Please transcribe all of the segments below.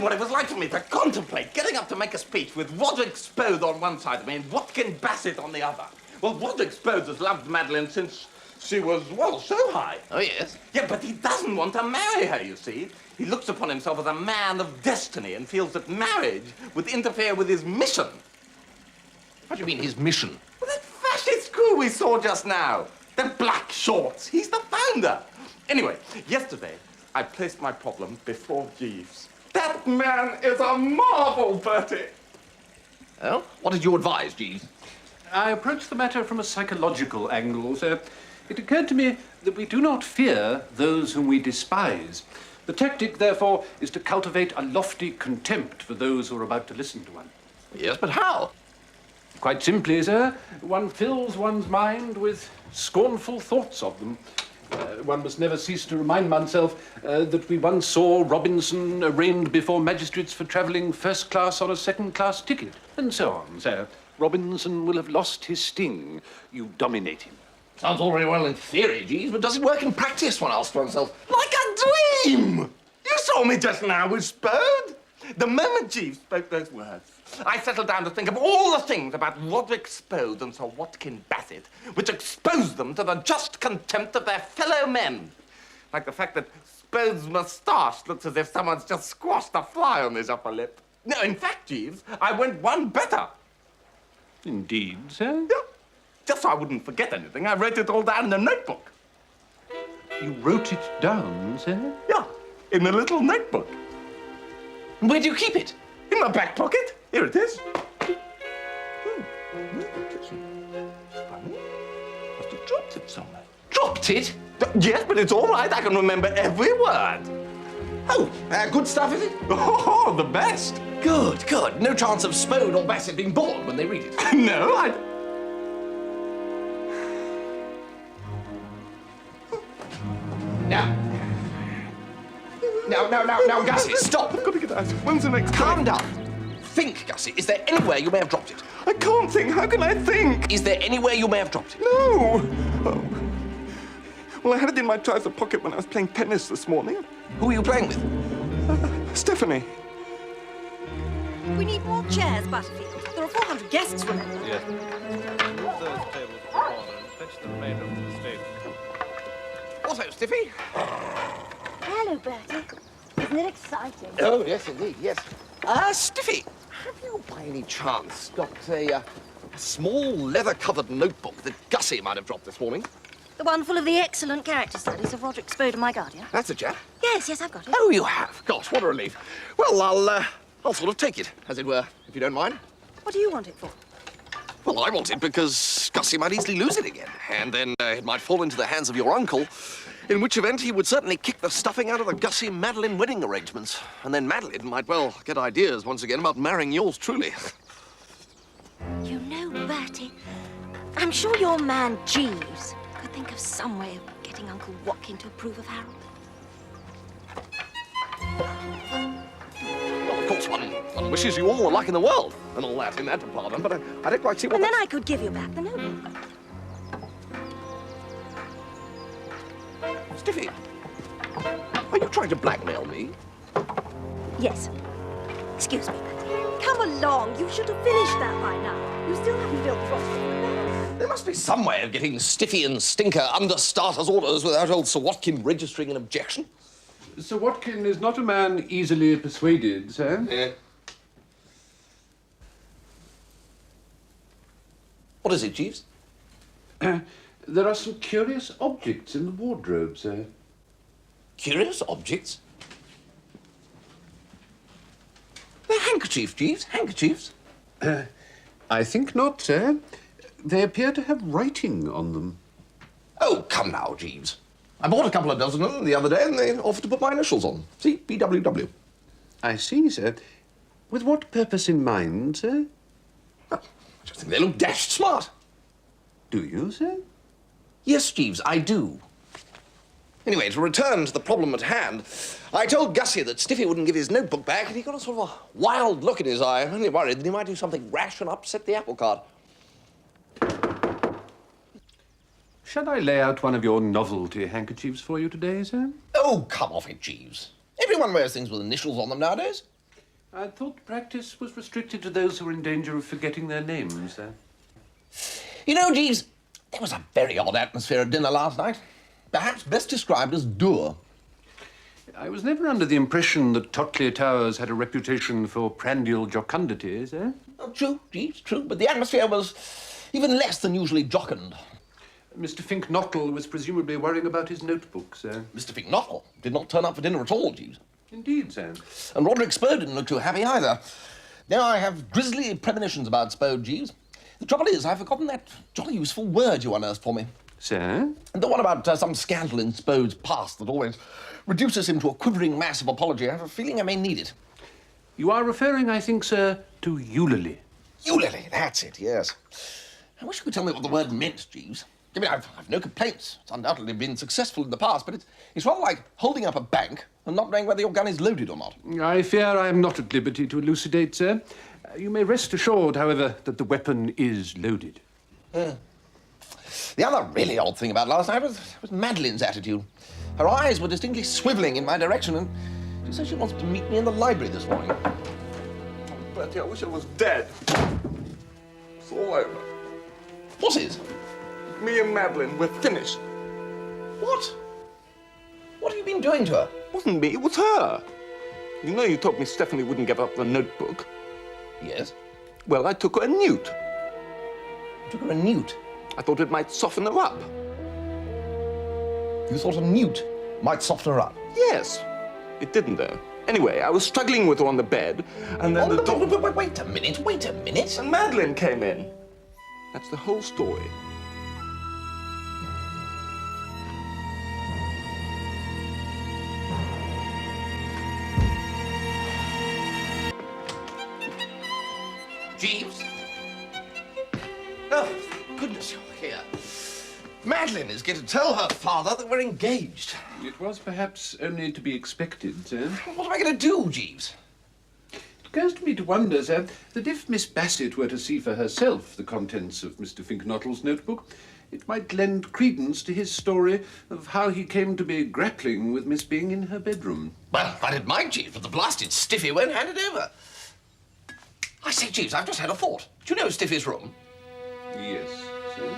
what it was like for me to contemplate getting up to make a speech with Roderick Spode on one side of me and Watkin Bassett on the other. Well, Roderick Spode has loved Madeline since she was, well, so high. Oh, yes? Yeah, but he doesn't want to marry her, you see. He looks upon himself as a man of destiny and feels that marriage would interfere with his mission. What do you mean, his mission? Well, that fascist crew we saw just now. The Black Shorts. He's the founder. Anyway, yesterday, I placed my problem before Jeeves. That man is a marvel, Bertie. Well, what did you advise, Jeeves? I approached the matter from a psychological angle, sir. It occurred to me that we do not fear those whom we despise. The tactic, therefore, is to cultivate a lofty contempt for those who are about to listen to one. Yes, but how? Quite simply, sir, one fills one's mind with scornful thoughts of them. One must never cease to remind oneself that we once saw Robinson arraigned before magistrates for travelling first class on a second-class ticket, and so on, sir. Robinson will have lost his sting. You dominate him. Sounds all very well in theory, Jeeves, but does it work in practice, one asks oneself? Like a dream! You saw me just now with Spode. The moment Jeeves spoke those words, I settled down to think of all the things about Roderick Spode and Sir Watkin Bassett which exposed them to the just contempt of their fellow men. Like the fact that Spode's moustache looks as if someone's just squashed a fly on his upper lip. No, in fact, Jeeves, I went one better. Indeed, sir? Yeah. Just so I wouldn't forget anything, I wrote it all down in a notebook. You wrote it down, sir? Yeah, in a little notebook. Where do you keep it? In my back pocket. Here it is. Funny. Must have dropped it somewhere. Dropped it? Yes, but it's all right. I can remember every word. Oh, good stuff, is it? Oh, the best. Good, good. No chance of Spode or Bassett being bored when they read it. No, I... Now, Gussie, stop. I've got to get out. When's the next Calm train? down. Think, Gussie. Is there anywhere you may have dropped it? I can't think. How can I think? Is there anywhere you may have dropped it? No. Oh. Well, I had it in my trouser pocket when I was playing tennis this morning. Who are you playing with? Stephanie. We need more chairs, Butterfield. There are 400 guests, remember? Yes. Move those tables to the corner and fetch the remainder from the stage. Also, Stiffy. Hello, Bertie. Isn't it exciting? Oh, yes, indeed, yes. Stiffy, have you by any chance got a small leather-covered notebook that Gussie might have dropped this morning? The one full of the excellent character studies of Roderick Spode and my guardian? That's it, yeah? Yes, I've got it. Oh, you have? Gosh, what a relief. Well, I'll sort of take it, as it were, if you don't mind. What do you want it for? Well, I want it because Gussie might easily lose it again, and then it might fall into the hands of your uncle, in which event he would certainly kick the stuffing out of the Gussie-Madeline wedding arrangements. And then Madeline might, well, get ideas once again about marrying yours truly. You know, Bertie, I'm sure your man Jeeves could think of some way of getting Uncle Watkin to approve of Harold. Well, of course, one wishes you all the luck in the world and all that in that department, but I don't quite see what... And then I could give you back the notebook. Stiffy, are you trying to blackmail me? Yes. Excuse me, Bertie. Come along. You should have finished that by now. You still haven't built the rostrum of the band. There must be some way of getting Stiffy and Stinker under starter's orders without old Sir Watkin registering an objection. Sir Watkin is not a man easily persuaded, sir. Yeah. What is it, Jeeves? There are some curious objects in the wardrobe, sir. Curious objects? They're handkerchiefs, Jeeves, handkerchiefs. I think not, sir. They appear to have writing on them. Oh, come now, Jeeves. I bought a couple of dozen of them the other day and they offered to put my initials on. See, BWW. I see, sir. With what purpose in mind, sir? Well, I just think they look dashed smart. Do you, sir? Yes, Jeeves, I do. Anyway, to return to the problem at hand, I told Gussie that Stiffy wouldn't give his notebook back, and he got a sort of a wild look in his eye. I'm only worried that he might do something rash and upset the apple cart. Shall I lay out one of your novelty handkerchiefs for you today, sir? Oh, come off it, Jeeves. Everyone wears things with initials on them nowadays. I thought practice was restricted to those who were in danger of forgetting their names, sir. You know, Jeeves, there was a very odd atmosphere at dinner last night. Perhaps best described as dour. I was never under the impression that Totley Towers had a reputation for prandial jocundity, sir. Oh, true, Jeeves, true, but the atmosphere was even less than usually jocund. Mr. Finknottle was presumably worrying about his notebook, sir. Mr. Finknottle did not turn up for dinner at all, Jeeves. Indeed, sir. And Roderick Spode didn't look too happy either. Now I have grisly premonitions about Spode, Jeeves. The trouble is, I've forgotten that jolly useful word you unearthed for me. Sir? And the one about some scandal in Spode's past that always reduces him to a quivering mass of apology. I have a feeling I may need it. You are referring, I think, sir, to Eulalie. Eulalie, that's it, yes. I wish you could tell me what the word meant, Jeeves. I mean, I've no complaints. It's undoubtedly been successful in the past, but it's rather like holding up a bank and not knowing whether your gun is loaded or not. I fear I am not at liberty to elucidate, sir. You may rest assured, however, that the weapon is loaded. The other really odd thing about last night was Madeline's attitude. Her eyes were distinctly swivelling in my direction, and she said she wants to meet me in the library this morning. Oh, Bertie, I wish I was dead. It's all over. What is? Me and Madeline, we're finished. What? What have you been doing to her? It wasn't me, it was her. You know you told me Stephanie wouldn't give up the notebook. Yes. Well, I took her a newt. You took her a newt. I thought it might soften her up. You thought a newt might soften her up? Yes. It didn't, though. Anyway, I was struggling with her on the bed, and then the door... Wait a minute. And Madeline came in. That's the whole story. Jeeves? Oh, goodness, you're here. Madeline is going to tell her father that we're engaged. It was perhaps only to be expected, sir. What am I going to do, Jeeves? It occurs to me to wonder, sir, that if Miss Bassett were to see for herself the contents of Mr. Finknottle's notebook, it might lend credence to his story of how he came to be grappling with Miss Bing in her bedroom. Well, I didn't mind, Jeeves, but the blasted stiffy won't hand it over. I say, Jeeves, I've just had a thought. Do you know Stiffy's room? Yes, sir.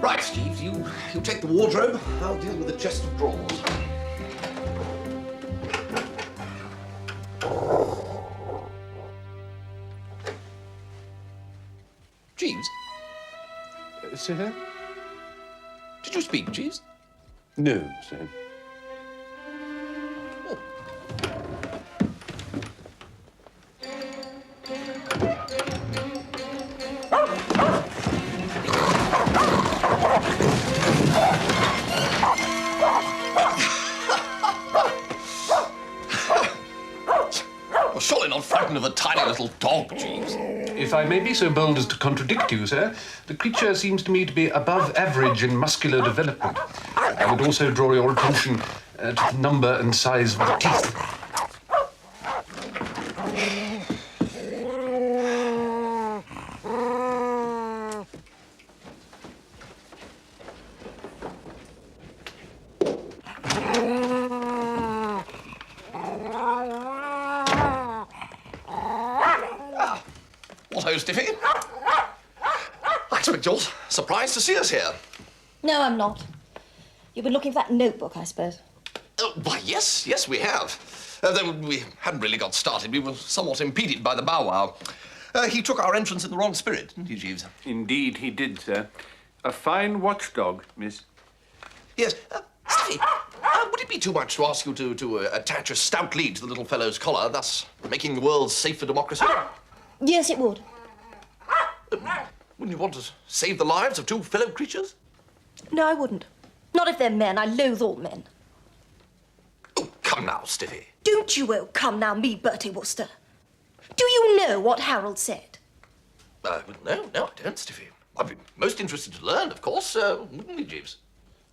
Right, Jeeves, you take the wardrobe. I'll deal with the chest of drawers. Jeeves? Sir? Did you speak, Jeeves? No, sir. Well, surely not frightened of a tiny little dog, Jeeves. If I may be so bold as to contradict you, sir, the creature seems to me to be above average in muscular development. I would also draw your attention to the number and size of the teeth. What ho, Stiffy? I expect you're surprised to see us here. No, I'm not. You've been looking for that notebook, I suppose. Why, yes, we have. Though we hadn't really got started, we were somewhat impeded by the bow wow. He took our entrance in the wrong spirit, didn't he, Jeeves? Indeed he did, sir. A fine watchdog, miss. Yes. Stiffy, would it be too much to ask you to attach a stout lead to the little fellow's collar, thus making the world safe for democracy? Yes, it would. Wouldn't you want to save the lives of two fellow creatures? No, I wouldn't. Not if they're men. I loathe all men. Oh, come now, Stiffy. Don't you come now, me, Bertie Wooster. Do you know what Harold said? No, I don't, Stiffy. I'd be most interested to learn, of course, wouldn't you, Jeeves?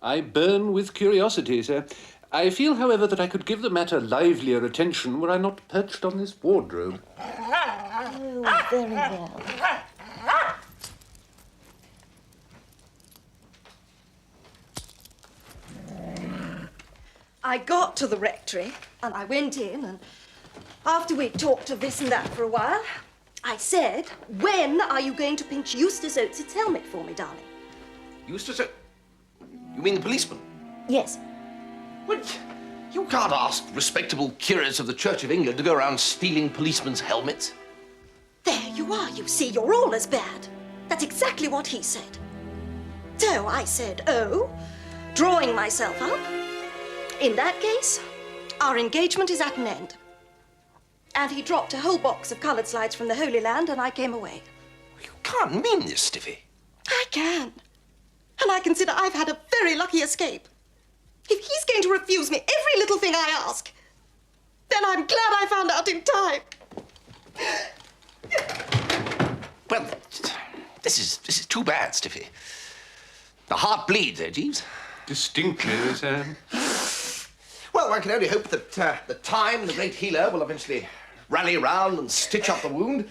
I burn with curiosity, sir. I feel, however, that I could give the matter livelier attention were I not perched on this wardrobe. Oh, very well. I got to the rectory, and I went in, and after we'd talked of this and that for a while, I said, when are you going to pinch Eustace Oates' helmet for me, darling? Eustace, you mean the policeman? Yes. What? You can't ask respectable curates of the Church of England to go around stealing policemen's helmets. There you are, you see, you're all as bad. That's exactly what he said. So I said, oh, drawing myself up. In that case, our engagement is at an end. And he dropped a whole box of coloured slides from the Holy Land, and I came away. You can't mean this, Stiffy. I can. And I consider I've had a very lucky escape. If he's going to refuse me every little thing I ask, then I'm glad I found out in time. Well, this is too bad, Stiffy. The heart bleeds, eh, Jeeves? Distinctly, sir. Well, one can only hope that the time, the great healer, will eventually rally around and stitch up the wound.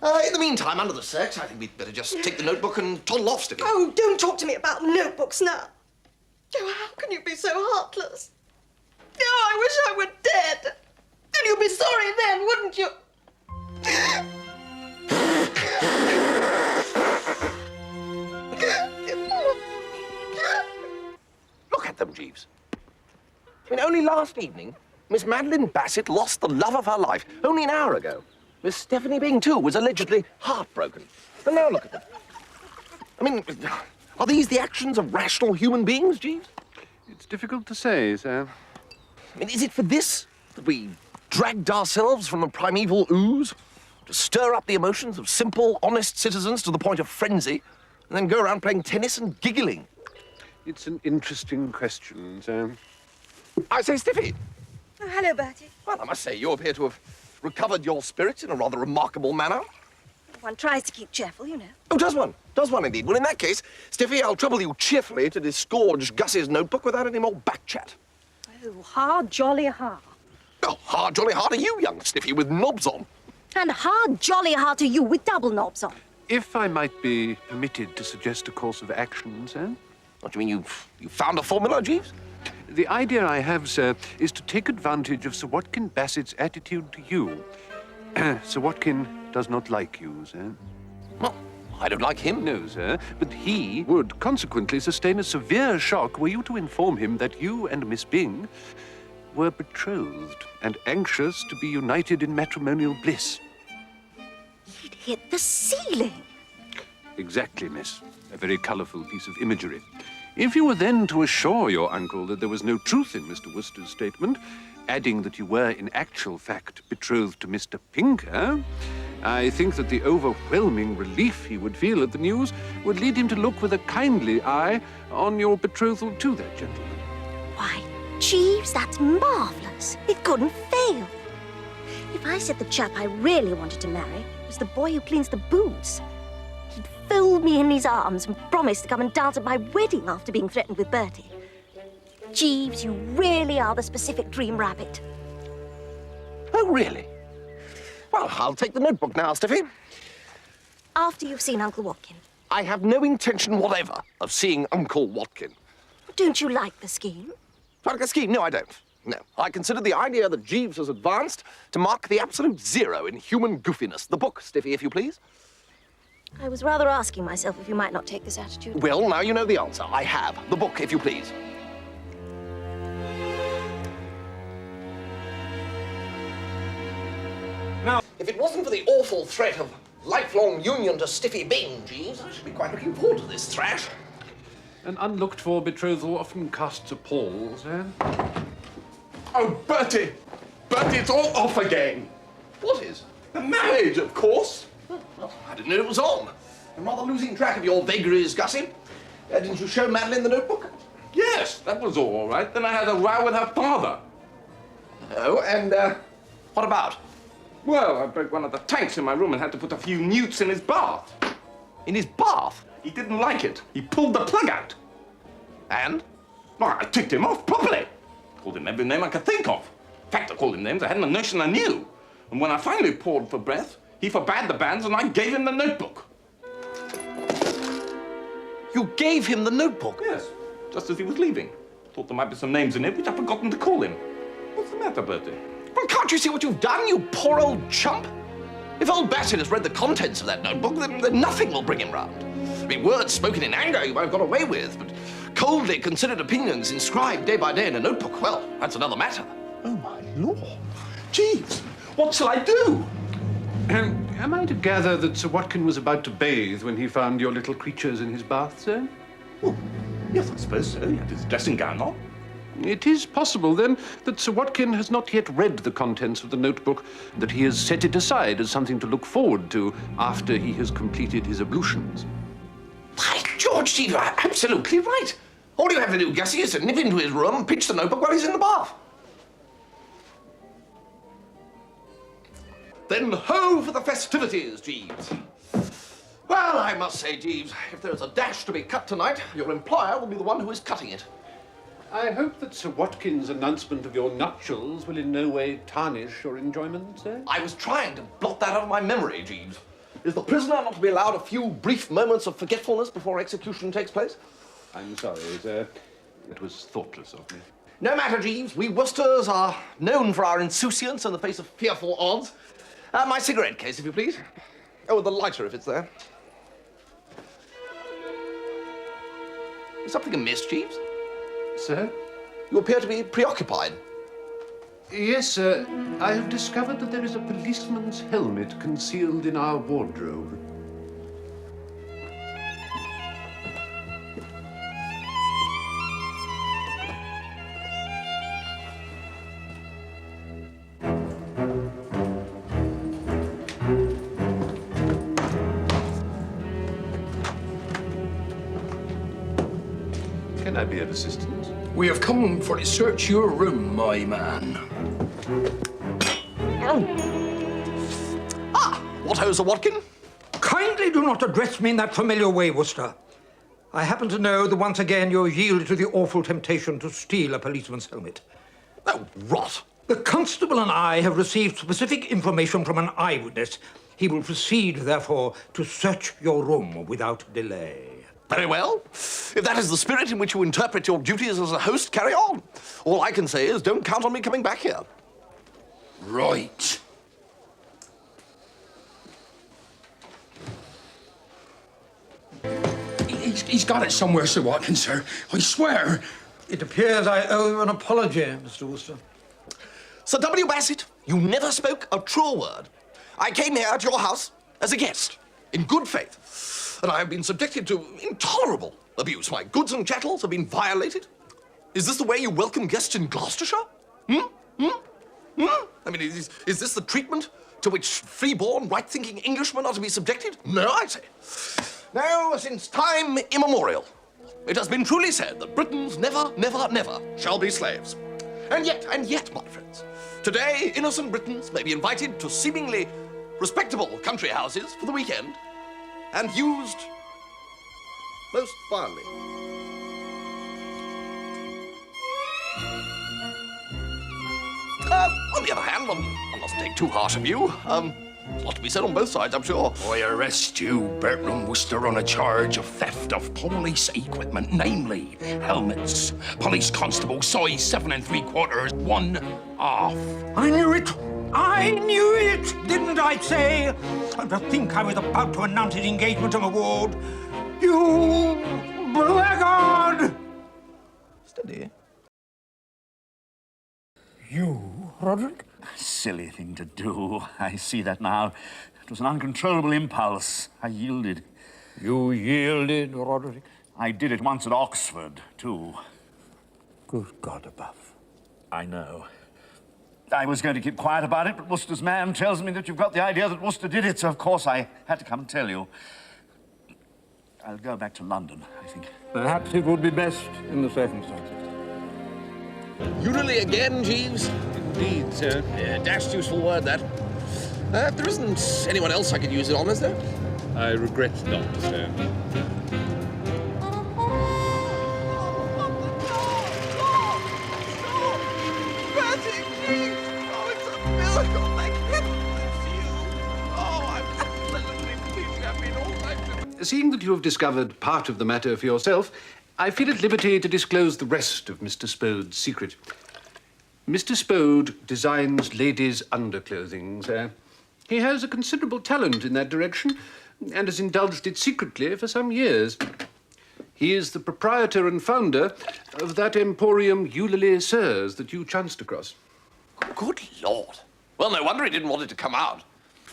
In the meantime, under the circs, I think we'd better just take the notebook and toddle off, Stiffy. Oh, don't talk to me about notebooks now. Oh, how can you be so heartless? Oh, I wish I were dead. Then you'd be sorry then, wouldn't you? Look at them, Jeeves. I mean, only last evening, Miss Madeline Bassett lost the love of her life. Only an hour ago, Miss Slay-phanie Bing, too, was allegedly heartbroken. And now look at them. I mean, are these the actions of rational human beings, Jeeves? It's difficult to say, sir. I mean, is it for this that we dragged ourselves from the primeval ooze to stir up the emotions of simple, honest citizens to the point of frenzy, and then go around playing tennis and giggling? It's an interesting question, sir. I say, Stiffy. Oh, hello, Bertie. Well, I must say, you appear to have recovered your spirits in a rather remarkable manner. One tries to keep cheerful, you know. Oh, does one? Does one indeed? Well, in that case, Stiffy, I'll trouble you cheerfully to disgorge Gussie's notebook without any more back chat. Oh, hard, jolly hard. Oh, hard, jolly hard are you, young Stiffy, with knobs on. And hard, jolly hard to you with double knobs on. If I might be permitted to suggest a course of action, sir? What do you mean, you found a formula, Jeeves? The idea I have, sir, is to take advantage of Sir Watkin Bassett's attitude to you. Sir Watkin does not like you, sir. Well, I don't like him. No, sir, but he would consequently sustain a severe shock were you to inform him that you and Miss Bing were betrothed and anxious to be united in matrimonial bliss. He'd hit the ceiling. Exactly, miss. A very colourful piece of imagery. If you were then to assure your uncle that there was no truth in Mr. Worcester's statement, adding that you were in actual fact betrothed to Mr. Pinker, I think that the overwhelming relief he would feel at the news would lead him to look with a kindly eye on your betrothal to that gentleman. Why, Jeeves, that's marvellous. It couldn't fail. If I said the chap I really wanted to marry was the boy who cleans the boots, he'd fold me in his arms and promise to come and dance at my wedding after being threatened with Bertie. Jeeves, you really are the specific dream rabbit. Oh, really? Well, I'll take the notebook now, Stiffy. After you've seen Uncle Watkin. I have no intention whatever of seeing Uncle Watkin. Don't you like the scheme? Like a scheme? No, I don't. No. I consider the idea that Jeeves has advanced to mark the absolute zero in human goofiness. The book, Stiffy, if you please. I was rather asking myself if you might not take this attitude. Well, now you know the answer. I have. The book, if you please. Now, if it wasn't for the awful threat of lifelong union to Stiffy Bing, Jeeves, I should be quite looking forward to this thrash. An unlooked-for betrothal often casts a pall, sir. Oh, Bertie! Bertie, it's all off again. What is? The marriage, of course. Well, I didn't know it was on. I'm rather losing track of your vagaries, Gussie. Didn't you show Madeline the notebook? Yes, that was all right. Then I had a row with her father. Oh, and, what about? Well, I broke one of the tanks in my room and had to put a few newts in his bath. In his bath? He didn't like it. He pulled the plug out. And? Well, I ticked him off properly. Called him every name I could think of. In fact, I called him names I hadn't a notion I knew. And when I finally paused for breath, he forbade the banns and I gave him the notebook. You gave him the notebook? Yes, just as he was leaving. thought there might be some names in it which I've forgotten to call him. What's the matter, Bertie? Well, can't you see what you've done, you poor old chump? If old Bassett has read the contents of that notebook, then nothing will bring him round. I mean, words spoken in anger you might have got away with, but coldly considered opinions inscribed day by day in a notebook, well, that's another matter. Oh, my Lord. Jeeves, what shall I do? Am I to gather that Sir Watkin was about to bathe when he found your little creatures in his bath, sir? Oh, yes, I suppose so. He had his dressing gown on. It is possible, then, that Sir Watkin has not yet read the contents of the notebook, that he has set it aside as something to look forward to after he has completed his ablutions. By George, you are absolutely right. All you have to do, Gussie, is to nip into his room and pinch the notebook while he's in the bath. Then ho for the festivities, Jeeves. Well, I must say, Jeeves, if there's a dash to be cut tonight, your employer will be the one who is cutting it. I hope that Sir Watkin's announcement of your nuptials will in no way tarnish your enjoyment, sir. I was trying to blot that out of my memory, Jeeves. Is the prisoner not to be allowed a few brief moments of forgetfulness before execution takes place? I'm sorry, sir. It was thoughtless of me. No matter, Jeeves. We Worcesters are known for our insouciance in the face of fearful odds. My cigarette case, if you please. Oh, the lighter, if it's there. Is something amiss, Jeeves? Sir? You appear to be preoccupied. Yes, sir. I have discovered that there is a policeman's helmet concealed in our wardrobe. Can I be of assistance? We have come for to search your room, my man. Ah! What ho, Sir Watkin? Kindly do not address me in that familiar way, Worcester. I happen to know that once again you yielded to the awful temptation to steal a policeman's helmet. Oh, rot. The constable and I have received specific information from an eyewitness. He will proceed, therefore, to search your room without delay. Very well. If that is the spirit in which you interpret your duties as a host, carry on. All I can say is don't count on me coming back here. Right. He's got it somewhere, Sir Watkin, sir. I swear. It appears I owe you an apology, Mr. Worcester. Sir W. Bassett, you never spoke a true word. I came here at your house as a guest, in good faith, and I have been subjected to intolerable abuse. My goods and chattels have been violated. Is this the way you welcome guests in Gloucestershire? I mean, is this the treatment to which free-born, right-thinking Englishmen are to be subjected? No, I say. Now, since time immemorial, it has been truly said that Britons never, never, never shall be slaves. And yet, my friends, today innocent Britons may be invited to seemingly respectable country houses for the weekend and used most vilely. On the other hand, one mustn't take too harsh a view. There's a lot to be said on both sides, I'm sure. I arrest you, Bertram Worcester, on a charge of theft of police equipment, namely helmets, police constable, size 7 3/4, 1/2. I knew it! I knew it! Didn't I say? And to think I was about to announce his engagement to the ward. You blackguard! Steady. You, Roderick? Silly thing to do. I see that now. It was an uncontrollable impulse. I yielded. You yielded, Roderick? I did it once at Oxford, too. Good God above. I know. I was going to keep quiet about it, but Worcester's man tells me that you've got the idea that Worcester did it, so of course I had to come and tell you. I'll go back to London, I think. Perhaps it would be best in the circumstances. You really again, Jeeves? Indeed, sir. Yeah, dashed useful word, that. There isn't anyone else I could use it on, is there? I regret not, sir. Bertie, Jeeves! Oh, it's a miracle! Thank heaven it's you! Oh, I'm absolutely pleased. I've been all night. Seeing that you have discovered part of the matter for yourself, I feel at liberty to disclose the rest of Mr. Spode's secret. Mr. Spode designs ladies' underclothing, sir. He has a considerable talent in that direction and has indulged it secretly for some years. He is the proprietor and founder of that emporium Eulalie Sirs that you chanced across. Good Lord. Well, no wonder he didn't want it to come out.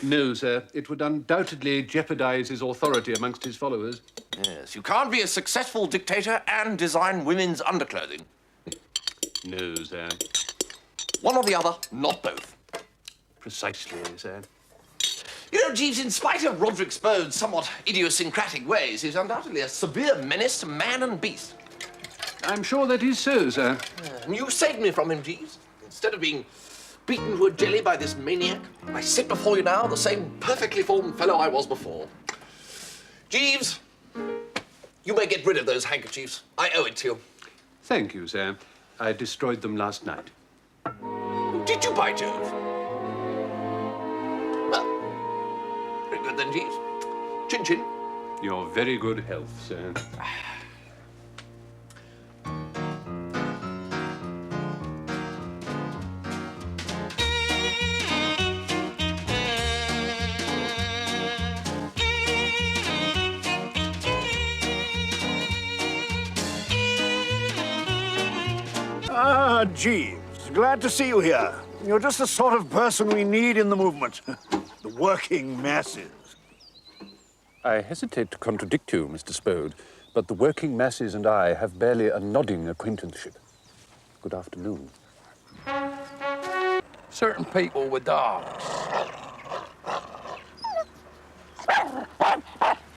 No, sir. It would undoubtedly jeopardize his authority amongst his followers. Yes, you can't be a successful dictator and design women's underclothing. No, sir. One or the other, not both. Precisely, sir. You know, Jeeves, in spite of Roderick Spode's somewhat idiosyncratic ways, he's undoubtedly a severe menace to man and beast. I'm sure that is so, sir. You saved me from him, Jeeves. Instead of being beaten to a jelly by this maniac, I sit before you now the same perfectly formed fellow I was before. Jeeves, you may get rid of those handkerchiefs. I owe it to you. Thank you, sir. I destroyed them last night. Did you, by Jove? Well, very good then, Jeeves. Chin-chin. Your very good health, sir. Ah, Jeeves. Glad to see you here. You're just the sort of person we need in the movement. The working masses. I hesitate to contradict you, Mr. Spode, but the working masses and I have barely a nodding acquaintanceship. Good afternoon. Certain people with dogs